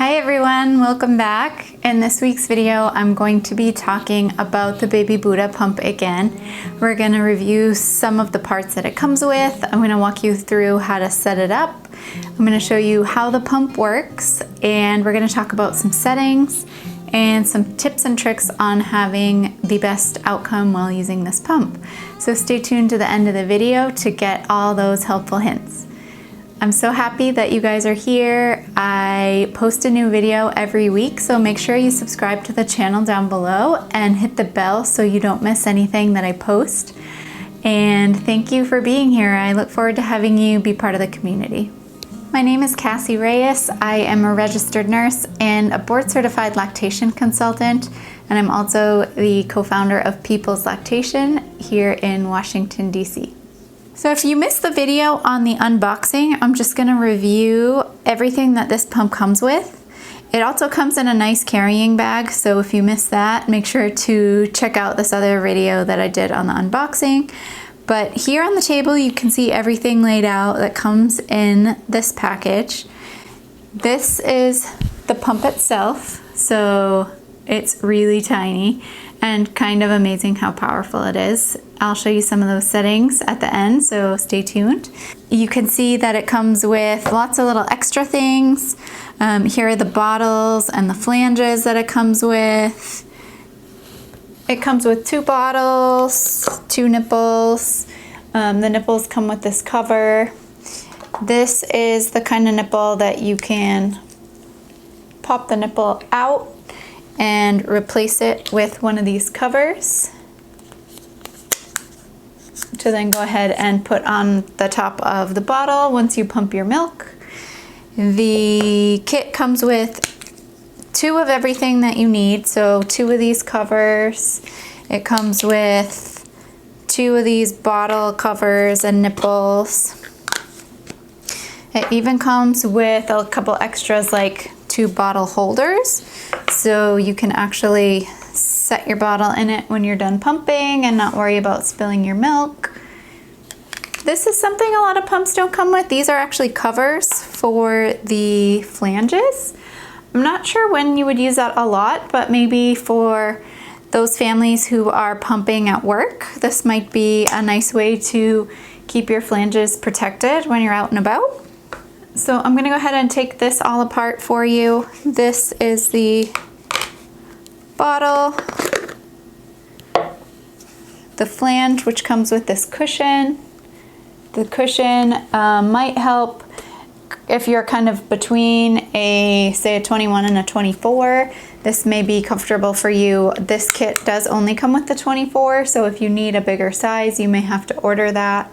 Hi everyone, welcome back. In this week's video, I'm going to be talking about the BabyBuddha pump again. We're going to review some of the parts that it comes with. I'm going to walk you through how to set it up. I'm going to show you how the pump works, and we're going to talk about some settings and some tips and tricks on having the best outcome while using this pump. So stay tuned to the end of the video to get all those helpful hints. I'm so happy that you guys are here. I post a new video every week, so make sure you subscribe to the channel down below and hit the bell so you don't miss anything that I post. And thank you for being here. I look forward to having you be part of the community. My name is Cassie Reyes. I am a registered nurse and a board-certified lactation consultant, and I'm also the co-founder of People's Lactation here in Washington, D.C. So if you missed the video on the unboxing, I'm just going to review everything that this pump comes with. It also comes in a nice carrying bag, so if you missed that, make sure to check out this other video that I did on the unboxing. But here on the table, you can see everything laid out that comes in this package. This is the pump itself, so it's really tiny and kind of amazing how powerful it is. I'll show you some of those settings at the end, so stay tuned. You can see that it comes with lots of little extra things. Here are the bottles and the flanges that it comes with. It comes with 2 bottles, 2 nipples. The nipples come with this cover. This is the kind of nipple that you can pop the nipple out and replace it with one of these covers to then go ahead and put on the top of the bottle once you pump your milk. The kit comes with 2 of everything that you need, so 2 of these covers. It comes with 2 of these bottle covers and nipples. It even comes with a couple extras like 2 bottle holders, so you can actually set your bottle in it when you're done pumping and not worry about spilling your milk. This is something a lot of pumps don't come with. These are actually covers for the flanges. I'm not sure when you would use that a lot, but maybe for those families who are pumping at work, this might be a nice way to keep your flanges protected when you're out and about. So I'm going to go ahead and take this all apart for you. This is the bottle, the flange, which comes with this cushion. The cushion might help if you're kind of between say a 21 and a 24. This may be comfortable for you. This kit does only come with the 24, so if you need a bigger size, you may have to order that.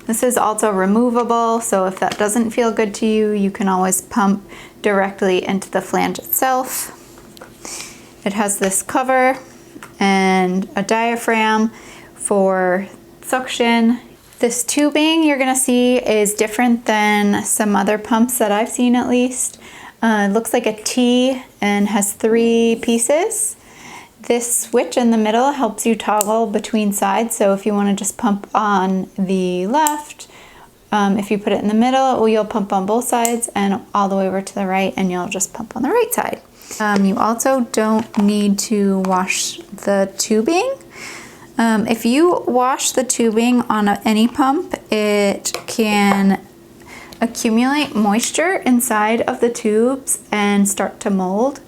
This is also removable, so if that doesn't feel good to you, you can always pump directly into the flange itself. It has this cover and a diaphragm for suction. This tubing you're gonna see is different than some other pumps that I've seen at least. It looks like a T and has 3 pieces. This switch in the middle helps you toggle between sides, so if you want to just pump on the left, if you put it in the middle, you'll pump on both sides, and all the way over to the right, and you'll just pump on the right side. You also don't need to wash the tubing. If you wash the tubing on any pump, it can accumulate moisture inside of the tubes and start to mold.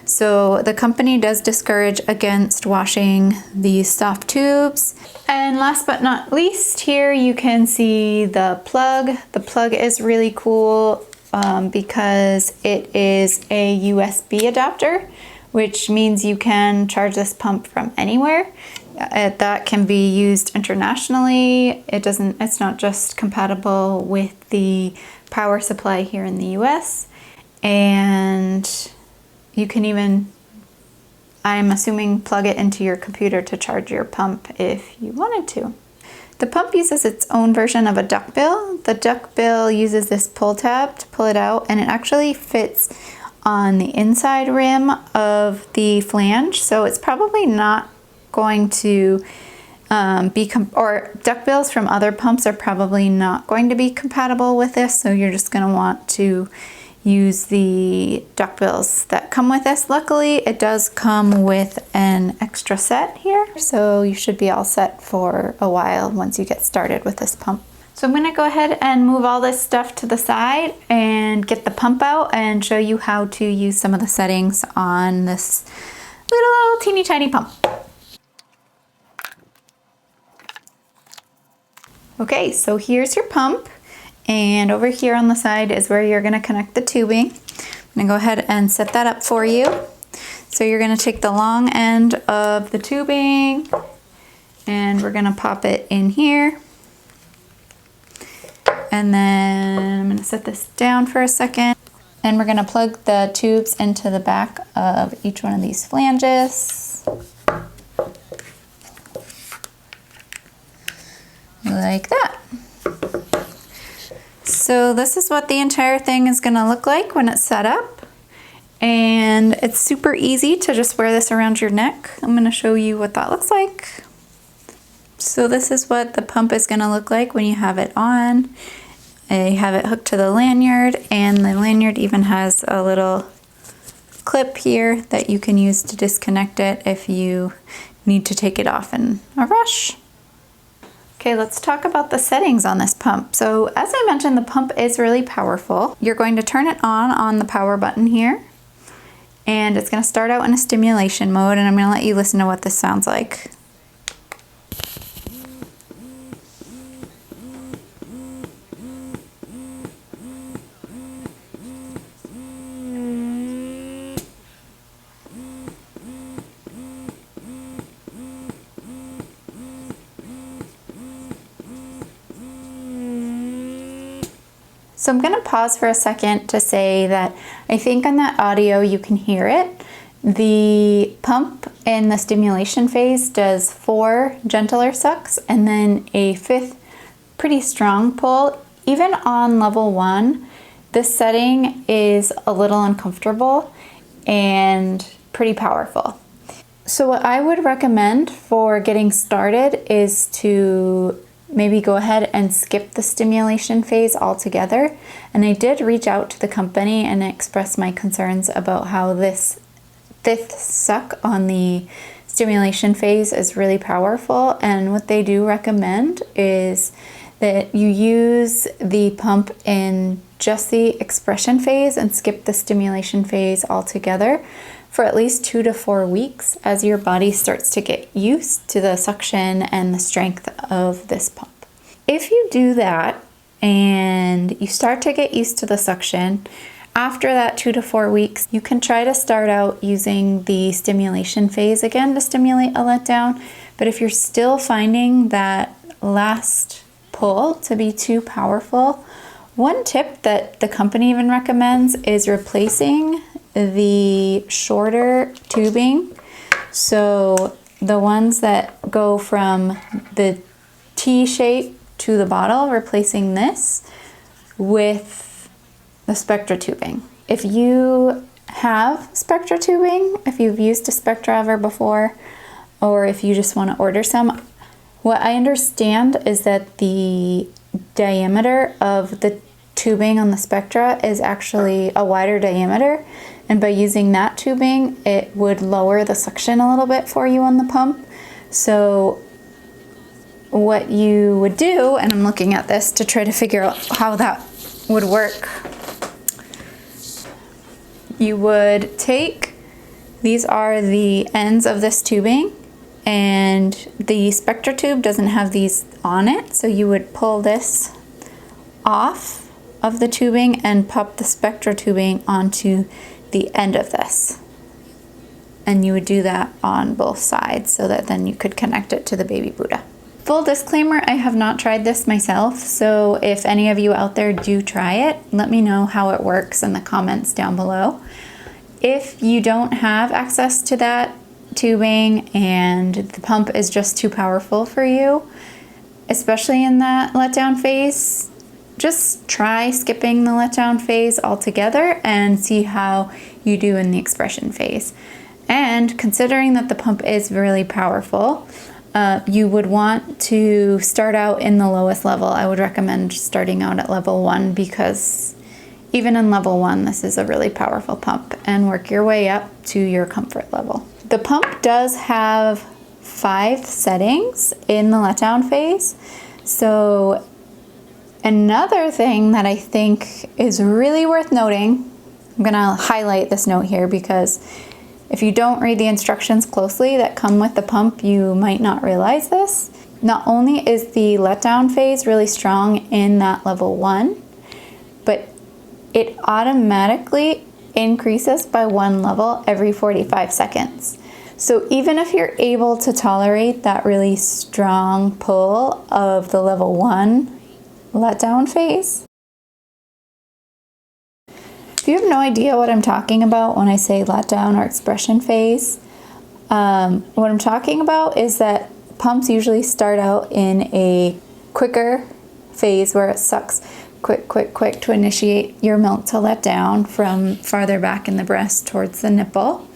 So the company does discourage against washing these soft tubes. And last but not least, here you can see the plug. The plug is really cool because it is a USB adapter, which means you can charge this pump from anywhere. That can be used internationally. It's not just compatible with the power supply here in the US. And you can even, I'm assuming, plug it into your computer to charge your pump if you wanted to. The pump uses its own version of a duckbill. The duckbill uses this pull tab to pull it out, and it actually fits on the inside rim of the flange, so it's probably not going to or duckbills from other pumps are probably not going to be compatible with this, so you're just going to want to use the duckbills that come with this. Luckily, it does come with an extra set here, so you should be all set for a while once you get started with this pump. So I'm gonna go ahead and move all this stuff to the side and get the pump out and show you how to use some of the settings on this little teeny tiny pump. Okay, so here's your pump, and over here on the side is where you're gonna connect the tubing. I'm gonna go ahead and set that up for you. So you're gonna take the long end of the tubing and we're gonna pop it in here. And then I'm gonna set this down for a second. And we're gonna plug the tubes into the back of each one of these flanges. Like that. So this is what the entire thing is gonna look like when it's set up. And it's super easy to just wear this around your neck. I'm gonna show you what that looks like. So this is what the pump is gonna look like when you have it on. I have it hooked to the lanyard, and the lanyard even has a little clip here that you can use to disconnect it if you need to take it off in a rush. Okay, let's talk about the settings on this pump. So as I mentioned, the pump is really powerful. You're going to turn it on the power button here, and it's gonna start out in a stimulation mode, and I'm gonna let you listen to what this sounds like. So I'm gonna pause for a second to say that I think on that audio you can hear it. The pump in the stimulation phase does 4 gentler sucks and then a 5th pretty strong pull. Even on level 1, this setting is a little uncomfortable and pretty powerful. So what I would recommend for getting started is to maybe go ahead and skip the stimulation phase altogether. And I did reach out to the company and express my concerns about how this 5th suck on the stimulation phase is really powerful. And what they do recommend is that you use the pump in just the expression phase and skip the stimulation phase altogether for at least 2 to 4 weeks as your body starts to get used to the suction and the strength of this pump. If you do that and you start to get used to the suction, after that 2 to 4 weeks, you can try to start out using the stimulation phase again to stimulate a letdown. But if you're still finding that last pull to be too powerful, one tip that the company even recommends is replacing the shorter tubing. So the ones that go from the T shape to the bottle, replacing this with the Spectra tubing. If you have Spectra tubing, if you've used a Spectra ever before, or if you just want to order some, what I understand is that the diameter of the tubing on the Spectra is actually a wider diameter, and by using that tubing it would lower the suction a little bit for you on the pump. So what you would do, and I'm looking at this to try to figure out how that would work, you would take, these are the ends of this tubing, and the Spectra tube doesn't have these on it, so you would pull this off of the tubing and pop the Spectra tubing onto the end of this. And you would do that on both sides so that then you could connect it to the BabyBuddha. Full disclaimer, I have not tried this myself, so if any of you out there do try it, let me know how it works in the comments down below. If you don't have access to that tubing and the pump is just too powerful for you, especially in that letdown phase, just try skipping the letdown phase altogether and see how you do in the expression phase. And considering that the pump is really powerful, you would want to start out in the lowest level. I would recommend starting out at level 1 because Even in level 1, this is a really powerful pump, and work your way up to your comfort level. The pump does have 5 settings in the letdown phase. So another thing that I think is really worth noting, I'm gonna highlight this note here because if you don't read the instructions closely that come with the pump, you might not realize this. Not only is the letdown phase really strong in that level 1, but it automatically increases by 1 level every 45 seconds. So even if you're able to tolerate that really strong pull of the level 1 letdown phase, if you have no idea what I'm talking about when I say letdown or expression phase, what I'm talking about is that pumps usually start out in a quicker phase where it sucks quick to initiate your milk to let down from farther back in the breast towards the nipple.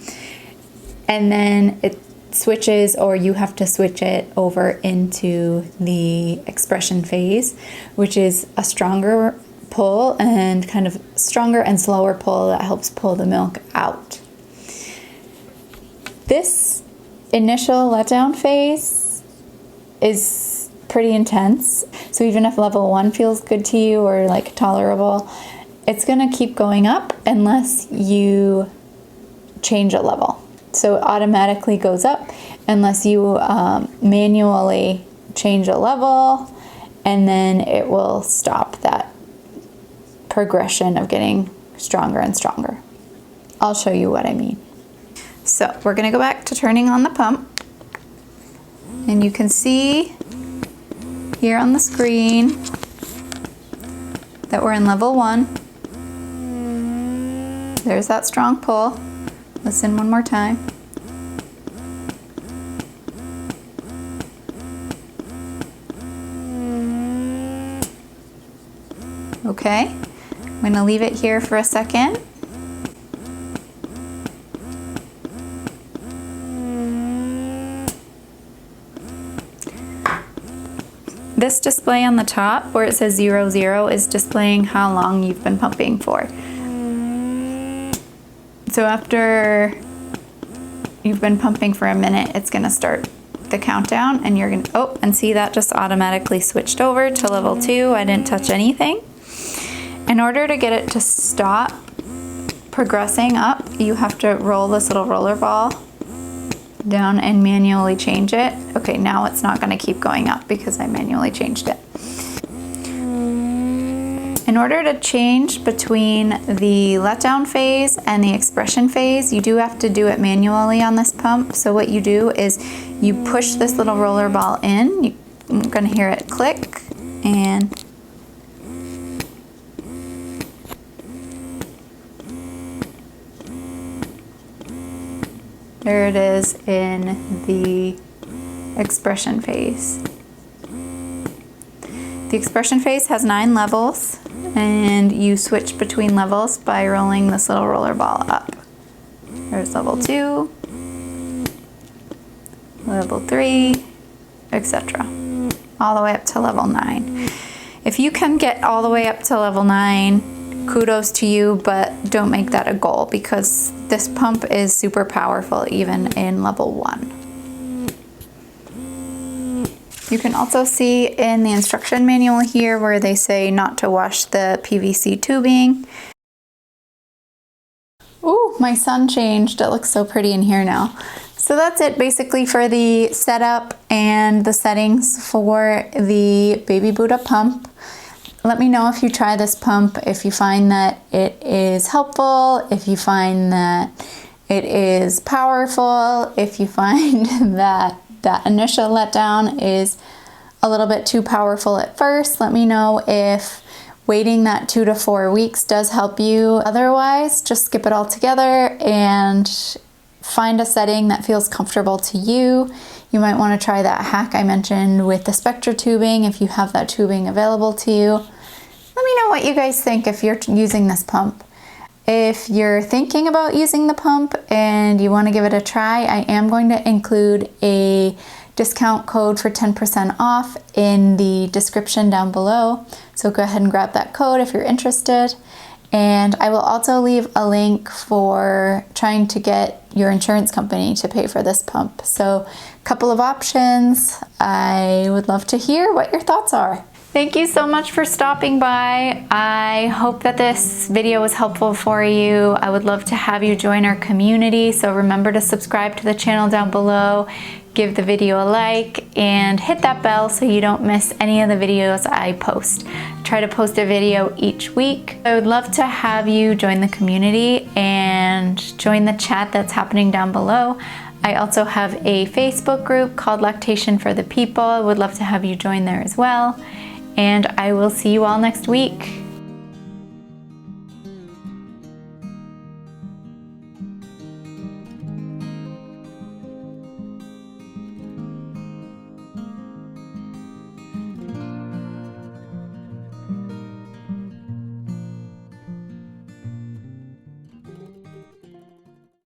And then it switches, or you have to switch it over into the expression phase, which is a stronger pull and kind of stronger and slower pull that helps pull the milk out. This initial letdown phase is pretty intense. So even if level 1 feels good to you or like tolerable, it's gonna keep going up unless you change a level. So it automatically goes up unless you manually change a level, and then it will stop that progression of getting stronger and stronger. I'll show you what I mean. So we're gonna go back to turning on the pump, and you can see here on the screen that we're in level 1. There's that strong pull. Listen one more time. Okay, I'm going to leave it here for a second. This display on the top where it says 00 is displaying how long you've been pumping for. So after you've been pumping for a minute, it's gonna start the countdown, and you're gonna, oh, and see that just automatically switched over to level 2. I didn't touch anything. In order to get it to stop progressing up, you have to roll this little roller ball down and manually change it. Okay, now it's not gonna keep going up because I manually changed it. In order to change between the letdown phase and the expression phase, you do have to do it manually on this pump. So what you do is you push this little roller ball in. You're gonna hear it click, and there it is in the expression phase. The expression phase has 9 levels, and you switch between levels by rolling this little roller ball up. There's level 2, level 3, etc. All the way up to level 9. If you can get all the way up to level 9, kudos to you, but don't make that a goal because this pump is super powerful even in level 1. You can also see in the instruction manual here where they say not to wash the PVC tubing. Ooh, my sun changed. It looks so pretty in here now. So that's it basically for the setup and the settings for the BabyBuddha pump. Let me know if you try this pump, if you find that it is helpful, if you find that it is powerful, if you find that that initial letdown is a little bit too powerful at first. Let me know if waiting that 2 to 4 weeks does help you. Otherwise, just skip it all together and find a setting that feels comfortable to you. You might want to try that hack I mentioned with the Spectra tubing if you have that tubing available to you. Let me know what you guys think if you're using this pump. If you're thinking about using the pump and you want to give it a try, I am going to include a discount code for 10% off in the description down below. So go ahead and grab that code if you're interested. And I will also leave a link for trying to get your insurance company to pay for this pump. So a couple of options. I would love to hear what your thoughts are. Thank you so much for stopping by. I hope that this video was helpful for you. I would love to have you join our community. So remember to subscribe to the channel down below, give the video a like, and hit that bell so you don't miss any of the videos I post. I try to post a video each week. I would love to have you join the community and join the chat that's happening down below. I also have a Facebook group called Lactation for the People. I would love to have you join there as well. And I will see you all next week.